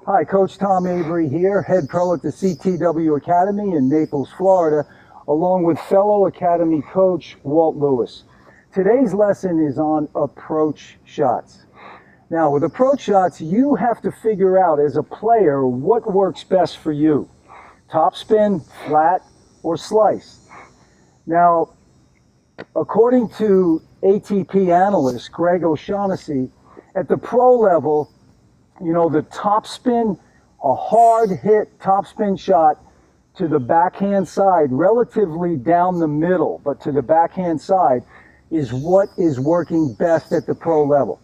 Hi, Coach Tom Avery here, head pro at the CTW Academy in Naples, Florida, along with fellow Academy coach Walt Lewis. Today's lesson is on approach shots. Now, with approach shots, you have to figure out as a player what works best for you. Topspin, flat, or slice. Now, according to ATP analyst Greg O'Shaughnessy, at the pro level, you know, the topspin, a hard hit topspin shot to the backhand side, relatively down the middle, but to the backhand side, is what is working best at the pro level.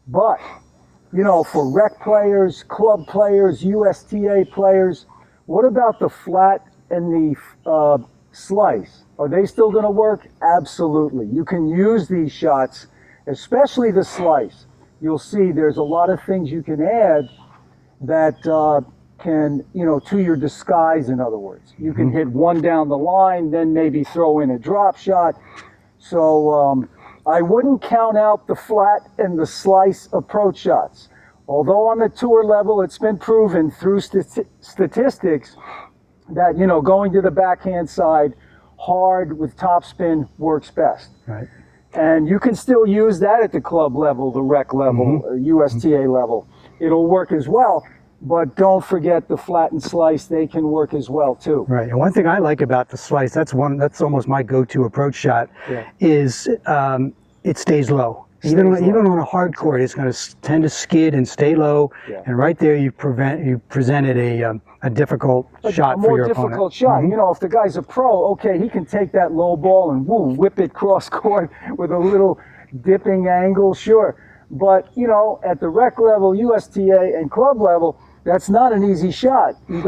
But, you know, for rec players, club players, USTA players, what about the flat and the slice? Are they still going to work? Absolutely. You can use these shots, especially the slice. You'll see there's a lot of things you can add that can, you know, to your disguise, in other words. You can hit one down the line, then maybe throw in a drop shot. So I wouldn't count out the flat and the slice approach shots. Although on the tour level, it's been proven through statistics that, you know, going to the backhand side hard with topspin works best. Right. And you can still use that at the club level, the rec level, USTA level. It'll work as well, but don't forget the flat and slice, they can work as well too. Right. And one thing I like about the slice, that's almost my go-to approach shot, is it stays low. Even on a hard court, it's going to tend to skid and stay low. Yeah. And right there, you presented a difficult shot for your opponent. A more difficult shot. You know, if the guy's a pro, okay, he can take that low ball and whip it cross court with a little dipping angle, sure. But, you know, at the rec level, USTA, and club level, that's not an easy shot. You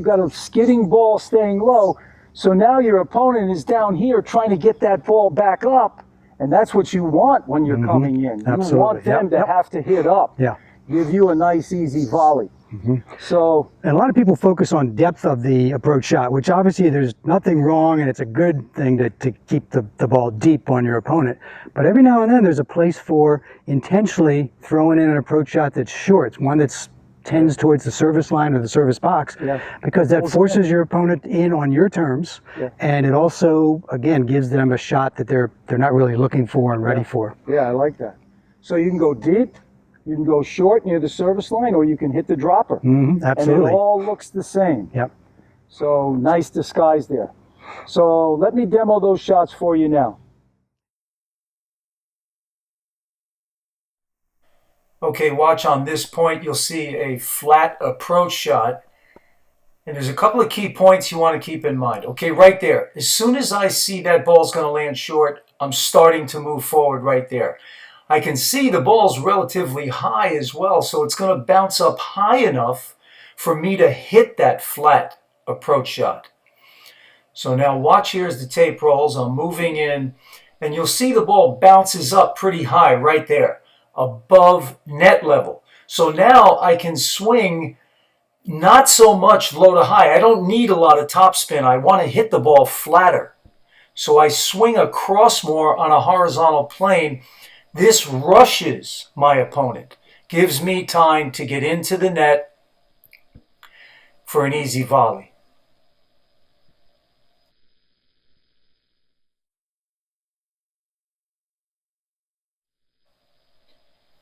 got a skidding ball staying low. So now your opponent is down here trying to get that ball back up. And that's what you want when you're coming in. Absolutely. You want them to have to hit up. Yeah. Give you a nice, easy volley. So, and a lot of people focus on depth of the approach shot, which obviously there's nothing wrong, and it's a good thing to keep the ball deep on your opponent. But every now and then there's a place for intentionally throwing in an approach shot that's short. It's one that tends towards the service line or the service box, because that forces your opponent in on your terms, and it also, again, gives them a shot that they're not really looking for and ready for. Yeah, I like that. So you can go deep, you can go short near the service line, or you can hit the dropper. Absolutely. And it all looks the same. Yep. So nice disguise there. So let me demo those shots for you now. Okay, watch on this point. You'll see a flat approach shot. And there's a couple of key points you want to keep in mind. Okay, right there. As soon as I see that ball's going to land short, I'm starting to move forward right there. I can see the ball's relatively high as well, so it's going to bounce up high enough for me to hit that flat approach shot. So now watch, here's the tape rolls. I'm moving in, and you'll see the ball bounces up pretty high right there, above net level. So now I can swing not so much low to high. I don't need a lot of topspin. I want to hit the ball flatter. So I swing across more on a horizontal plane. This rushes my opponent, gives me time to get into the net for an easy volley.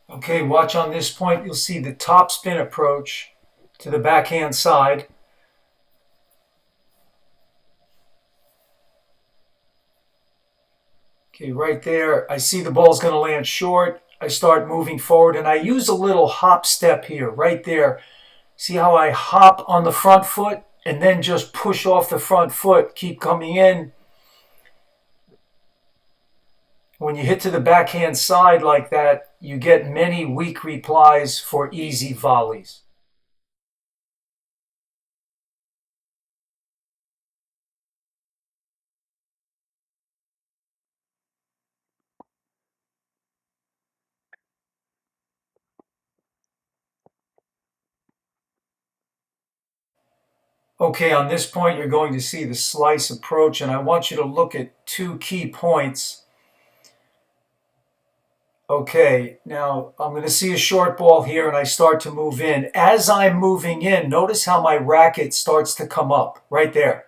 Okay, watch on this point. You'll see the topspin approach to the backhand side. Okay, right there, I see the ball's going to land short. I start moving forward, and I use a little hop step here, right there. See how I hop on the front foot and then just push off the front foot, keep coming in. When you hit to the backhand side like that, you get many weak replies for easy volleys. Okay, on this point, you're going to see the slice approach, and I want you to look at two key points. Okay, now I'm going to see a short ball here and I start to move in. As I'm moving in, notice how my racket starts to come up right there.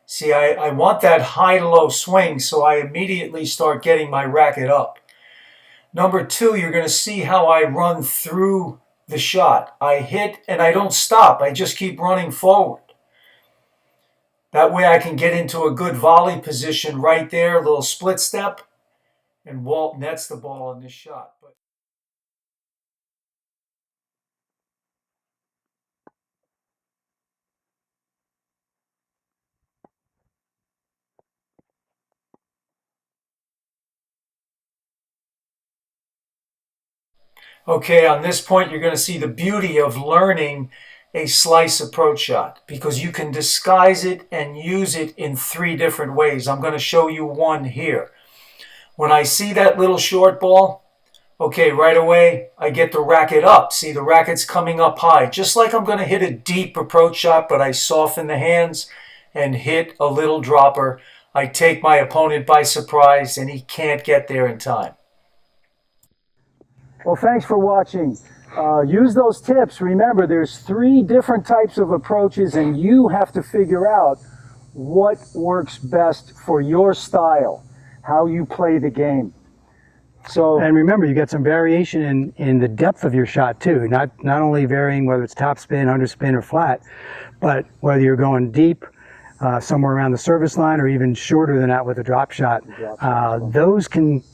See, I want that high to low swing, so I immediately start getting my racket up. Number two, you're going to see how I run through the shot. I hit and I don't stop. I just keep running forward. That way I can get into a good volley position right there, a little split step, and Walt nets the ball on this shot. Okay, on this point, you're going to see the beauty of learning a slice approach shot because you can disguise it and use it in 3 different ways. I'm going to show you one here. When I see that little short ball, okay, right away, I get the racket up. See, the racket's coming up high. Just like I'm going to hit a deep approach shot, but I soften the hands and hit a little dropper. I take my opponent by surprise, and he can't get there in time. Well, thanks for watching. Use those tips. Remember, there's 3 different types of approaches, and you have to figure out what works best for your style, how you play the game. So, and remember, you got some variation in the depth of your shot too. Not only varying whether it's topspin, underspin, or flat, but whether you're going deep, somewhere around the service line, or even shorter than that with a drop shot. Those can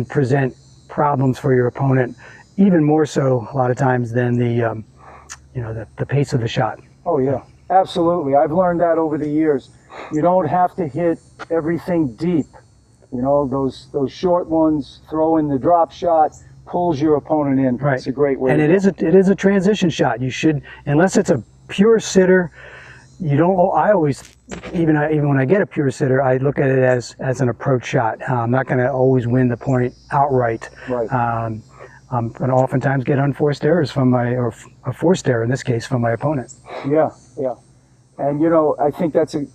present problems for your opponent, even more so a lot of times than the the pace of the shot. Oh yeah, absolutely. I've learned that over the years. You don't have to hit everything deep. You know, those short ones, throw in the drop shot, pulls your opponent in. Right. It's a great way. And it is a transition shot. You should, unless it's a pure sitter, you don't. I always, even when I get a pure sitter, I look at it as an approach shot. I'm not going to always win the point outright. Right. I'm going to oftentimes get unforced errors or a forced error in this case from my opponent. Yeah, yeah. And I think that's a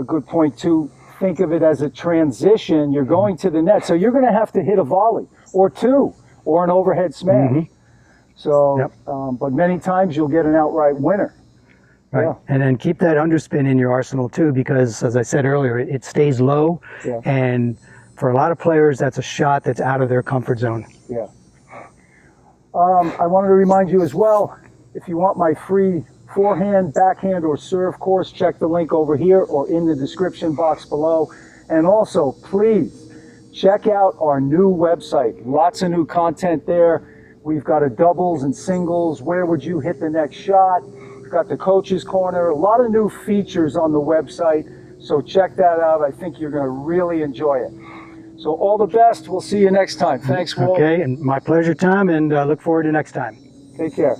good point too. Think of it as a transition. You're going to the net, so you're going to have to hit a volley or 2 or an overhead smash. Mm-hmm. So, yep. But many times you'll get an outright winner. Right. Yeah. And then keep that underspin in your arsenal too, because as I said earlier, it stays low. Yeah. And for a lot of players, that's a shot that's out of their comfort zone. Yeah. I wanted to remind you as well, if you want my free forehand, backhand, or serve course, check the link over here or in the description box below. And also, please check out our new website. Lots of new content there. We've got a doubles and singles. Where would you hit the next shot? We've got the coach's corner. A lot of new features on the website. So check that out. I think you're going to really enjoy it. So all the best. We'll see you next time. Thanks, Walt. Okay, and my pleasure, Tom, and look forward to next time. Take care.